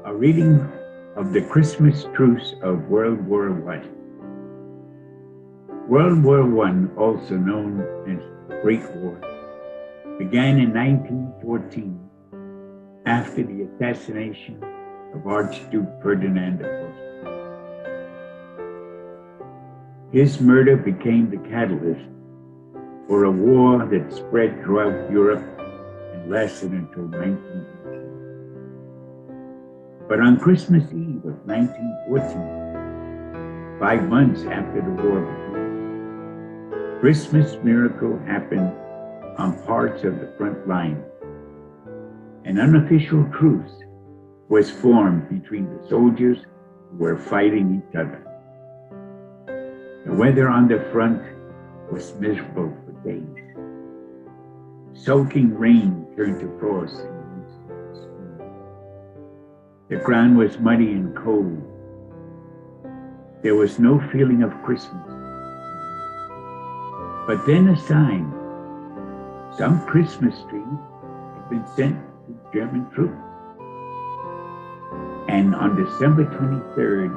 A reading of the Christmas truce of World War I. World War I, also known as the Great War, began in 1914 after the assassination of Archduke Ferdinand of Austria. His murder became the catalyst for a war that spread throughout Europe and lasted until 1918. But on Christmas Eve of 1914, 5 months after the war began, Christmas miracle happened on parts of the front line. An unofficial truce was formed between the soldiers who were fighting each other. The weather on the front was miserable for days. Soaking rain turned to frost. The ground was muddy and cold. There was no feeling of Christmas. But then a sign. Some Christmas trees had been sent to German troops. And on December 23rd,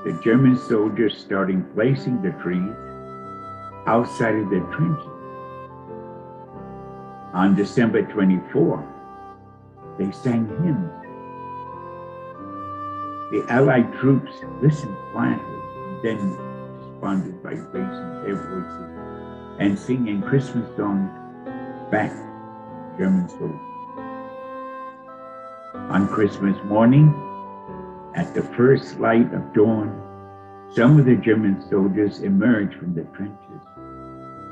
the German soldiers started placing the trees outside of their trenches. On December 24th, they sang hymns. The Allied troops listened quietly and then responded by raising their voices and singing Christmas songs back to German soldiers. On Christmas morning, at the first light of dawn, some of the German soldiers emerged from the trenches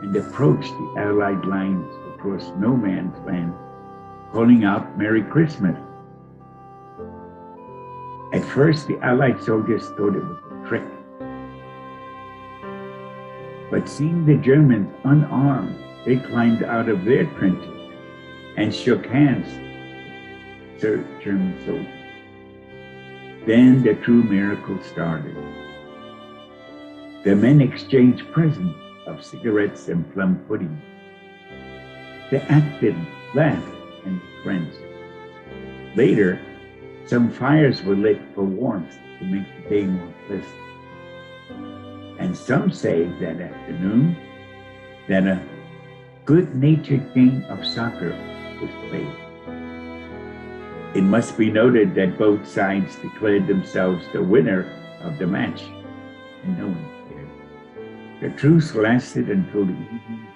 and approached the Allied lines across no man's land, calling out Merry Christmas. At first, the Allied soldiers thought it was a trick. But seeing the Germans unarmed, they climbed out of their trenches and shook hands with the German soldiers. Then the true miracle started. The men exchanged presents of cigarettes and plum pudding. They acted, laughed, and were friends. Later, some fires were lit for warmth to make the day more pleasant. And some say that afternoon that a good-natured game of soccer was played. It must be noted that both sides declared themselves the winner of the match, and no one cared. The truce lasted until the evening,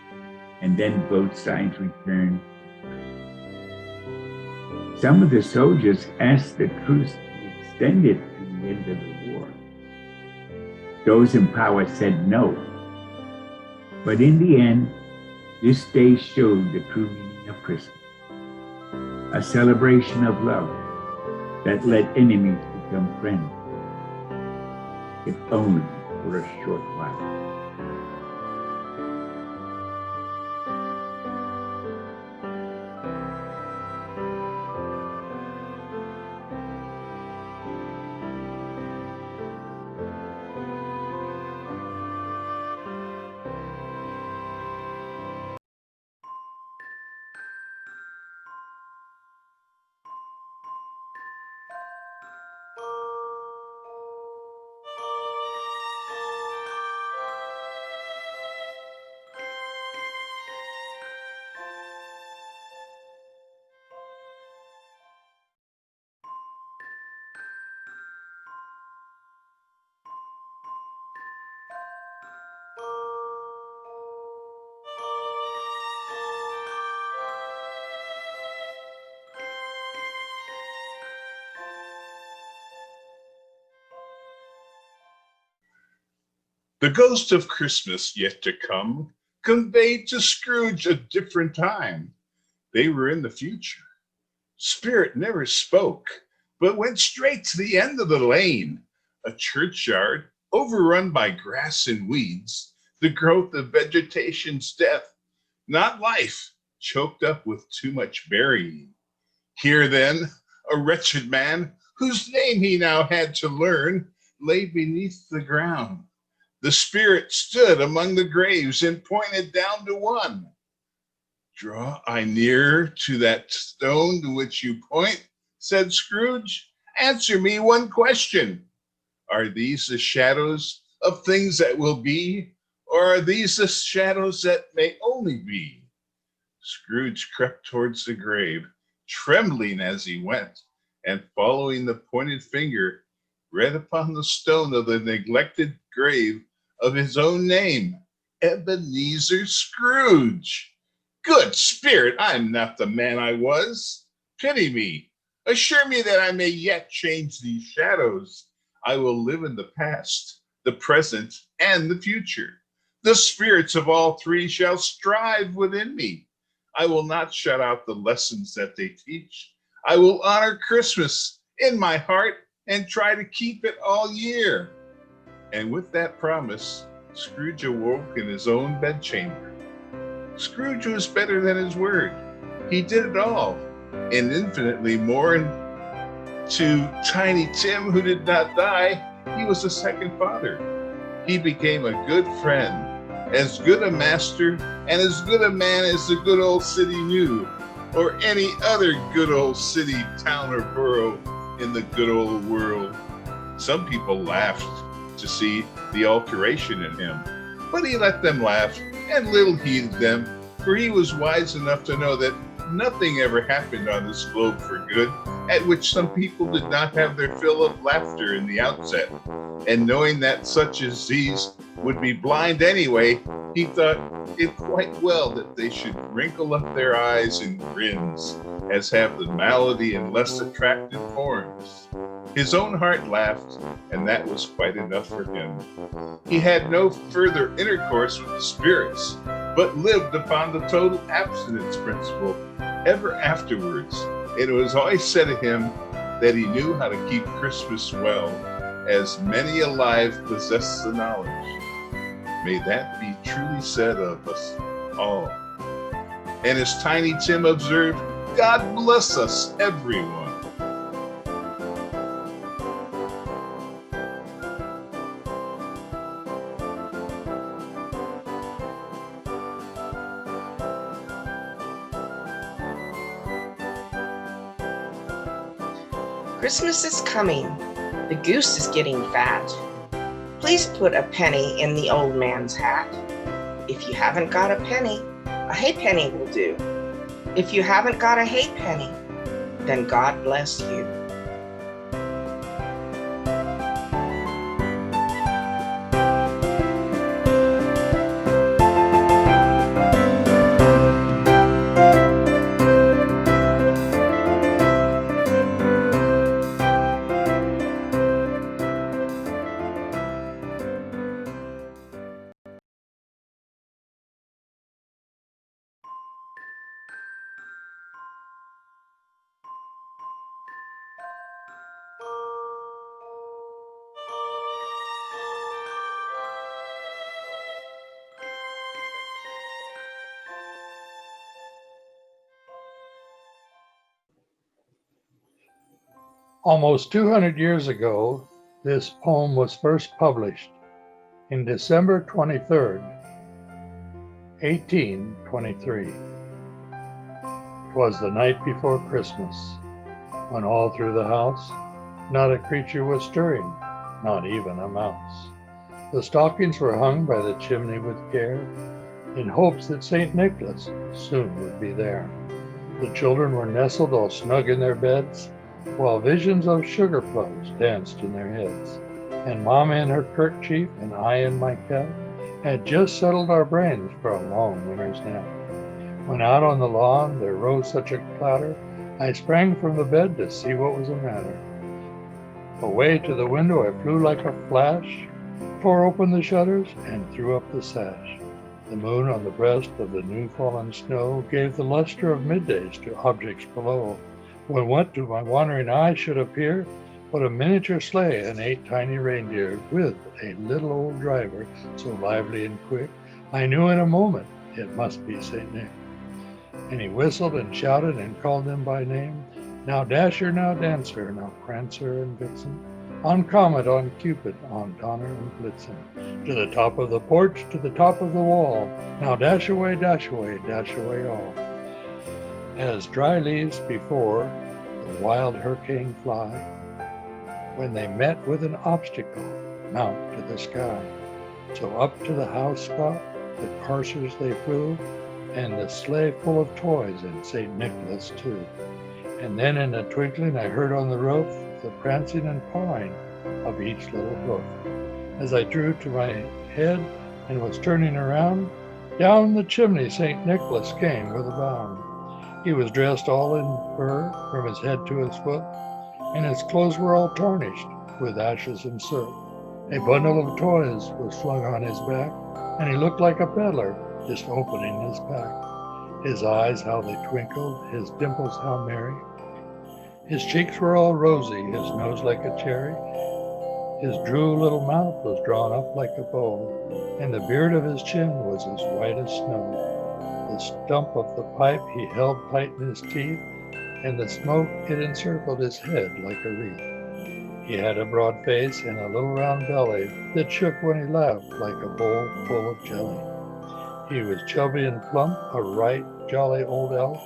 and then both sides returned. Some of the soldiers asked the truce to be extended to the end of the war. Those in power said no. But in the end, this day showed the true meaning of Christmas. A celebration of love that let enemies become friends, if only for a short while. The ghost of Christmas yet to come conveyed to Scrooge a different time. They were in the future. Spirit never spoke, but went straight to the end of the lane, a churchyard overrun by grass and weeds, the growth of vegetation's death, not life, choked up with too much burying. Here then, a wretched man, whose name he now had to learn, lay beneath the ground. The spirit stood among the graves and pointed down to one. Draw I near to that stone to which you point, said Scrooge. Answer me one question. Are these the shadows of things that will be, or are these the shadows that may only be? Scrooge crept towards the grave, trembling as he went, and following the pointed finger, read upon the stone of the neglected grave of his own name, Ebenezer Scrooge. Good spirit, I'm not the man I was. Pity me. Assure me that I may yet change these shadows. I will live in the past, the present, and the future. The spirits of all three shall strive within me. I will not shut out the lessons that they teach. I will honor Christmas in my heart and try to keep it all year. And with that promise, Scrooge awoke in his own bedchamber. Scrooge was better than his word. He did it all, and infinitely more. To Tiny Tim, who did not die, he was a second father. He became a good friend, as good a master, and as good a man as the good old city knew, or any other good old city, town, or borough in the good old world. Some people laughed to see the alteration in him, but he let them laugh and little heeded them, for he was wise enough to know that nothing ever happened on this globe for good, at which some people did not have their fill of laughter in the outset. And knowing that such as these would be blind anyway, he thought it quite well that they should wrinkle up their eyes in grins, as have the malady in less attractive forms. His own heart laughed, and that was quite enough for him. He had no further intercourse with the spirits, but lived upon the total abstinence principle ever afterwards. It was always said of him that he knew how to keep Christmas well, as many alive possess the knowledge. May that be truly said of us all. And as Tiny Tim observed, God bless us, everyone. Christmas is coming. The goose is getting fat. Please put a penny in the old man's hat. If you haven't got a penny, a halfpenny will do. If you haven't got a halfpenny, then God bless you. Almost 200 years ago, this poem was first published in December 23rd, 1823. It was the night before Christmas, when all through the house not a creature was stirring, not even a mouse. The stockings were hung by the chimney with care, in hopes that St. Nicholas soon would be there. The children were nestled all snug in their beds, while visions of sugar plums danced in their heads. And Mama in her kerchief and I in my cap had just settled our brains for a long winter's nap. When out on the lawn there rose such a clatter, I sprang from the bed to see what was the matter. Away to the window I flew like a flash, tore open the shutters and threw up the sash. The moon on the breast of the new fallen snow gave the luster of middays to objects below. When what to my wandering eye should appear but a miniature sleigh and 8 tiny reindeer, with a little old driver so lively and quick, I knew in a moment it must be St. Nick. And he whistled and shouted and called them by name, Now Dasher, now Dancer, now Prancer and Vixen, on Comet, on Cupid, on Donner and Blitzen, to the top of the porch, to the top of the wall. Now dash away all. As dry leaves before the wild hurricane fly, when they met with an obstacle, mount to the sky. So up to the house spot, the coursers they flew, and the sleigh full of toys, and St. Nicholas too. And then in a twinkling I heard on the roof the prancing and pawing of each little hoof. As I drew to my head and was turning around, down the chimney St. Nicholas came with a bound. He was dressed all in fur from his head to his foot, and his clothes were all tarnished with ashes and soot. A bundle of toys was slung on his back, and he looked like a peddler just opening his pack. His eyes, how they twinkled, his dimples, how merry. His cheeks were all rosy, his nose like a cherry. His droll little mouth was drawn up like a bow, and the beard of his chin was as white as snow. The stump of the pipe he held tight in his teeth, and the smoke it encircled his head like a wreath. He had a broad face and a little round belly that shook when he laughed like a bowl full of jelly. He was chubby and plump, a right jolly old elf,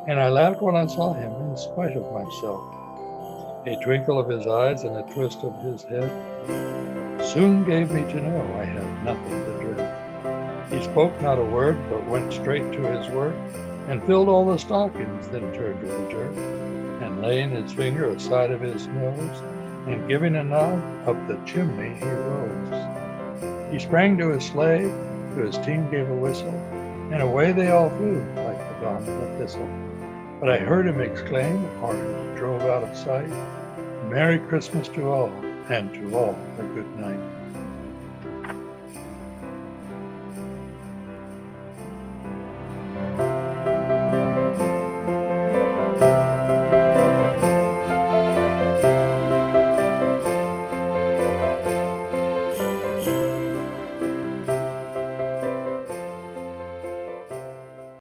and I laughed when I saw him in spite of myself. A twinkle of his eyes and a twist of his head soon gave me to know I had nothing to dread. He spoke not a word, but went straight to his work, and filled all the stockings, then turned with a jerk, and laying his finger aside of his nose, and giving a nod, up the chimney he rose. He sprang to his sleigh, to his team gave a whistle, and away they all flew like the dawn of a thistle. But I heard him exclaim, or he drove out of sight, Merry Christmas to all, and to all a good night.